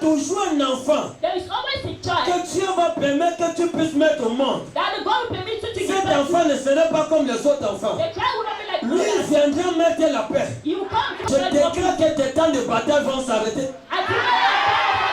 toujours un enfant there is always a child que Dieu va permettre que tu puisses mettre au monde. that the God will permit you to give Cet birth enfant to. ne serait pas comme les autres enfants. The child will not be like Lui, il others. viendra mettre la paix. You will come to Je God déclare que tes temps de bataille vont s'arrêter. I declare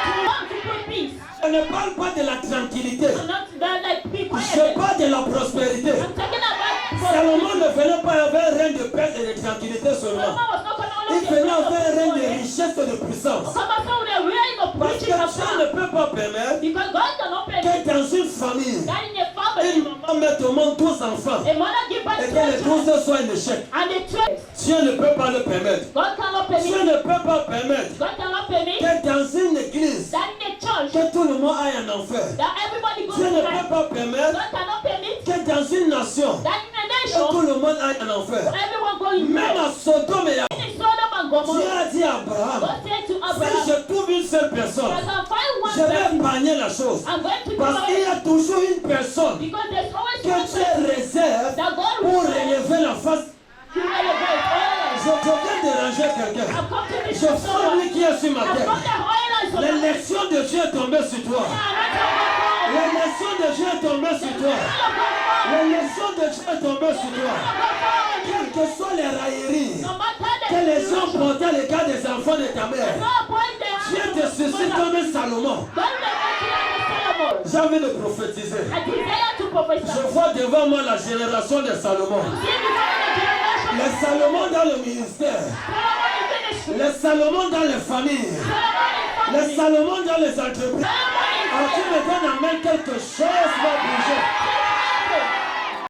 you come to put peace. Je ne parle pas de la tranquillité. I'm not that like be Je quiet. parle de la prospérité. I'm talking about Salomon ne venait pas avec un règne de paix et de tranquillité seulement. Solomon was not going to Il venait avec un règne de richesse et de puissance. Come up with a reign of Parce que riches and Dieu ne power. peut pas permettre Because God cannot permit que dans une famille, that in a family, une maman mette au monde 12 enfants a mother give birth et to que les a child 12 soient un échec. and the child. Dieu ne peut pas le permettre. God cannot Dieu permit. ne peut pas permettre God cannot permit que dans une église, that in a church que tout le monde aille en enfer. that everybody goes Dieu to ne peut hell. pas permettre God cannot permit que dans une nation, that in a que tout nation le monde aille en enfer. everyone go in Même hell. à Sodome et à In Sodom and Dieu Gomorrah, a dit à Abraham, God said to si Abraham, je trouve une seule personne, I can find one je vais person. épargner la chose. I'm going to Parce qu'il y do a toujours une personne because there's always que one Dieu person réserve that God pour will send relever la face. to elevate oil. Je viens déranger quelqu'un. I've come to this Je frappe lui qui est sur ma I've tête. come that oil is on my L'élection de Dieu est tombée sur toi. L'élection de Dieu est tombée sur toi. L'élection de Dieu est tombée sur toi. Quelles que soient les railleries que les gens portaient à l'égard des enfants de ta mère, Dieu te suscite comme un Salomon. J'ai envie de prophétiser. Je vois devant moi la génération des Salomon. Les Salomon dans le ministère. Les Salomon dans les familles. Les Salomon dans les entreprises. Alors tu me donnes en main quelque chose va bouger.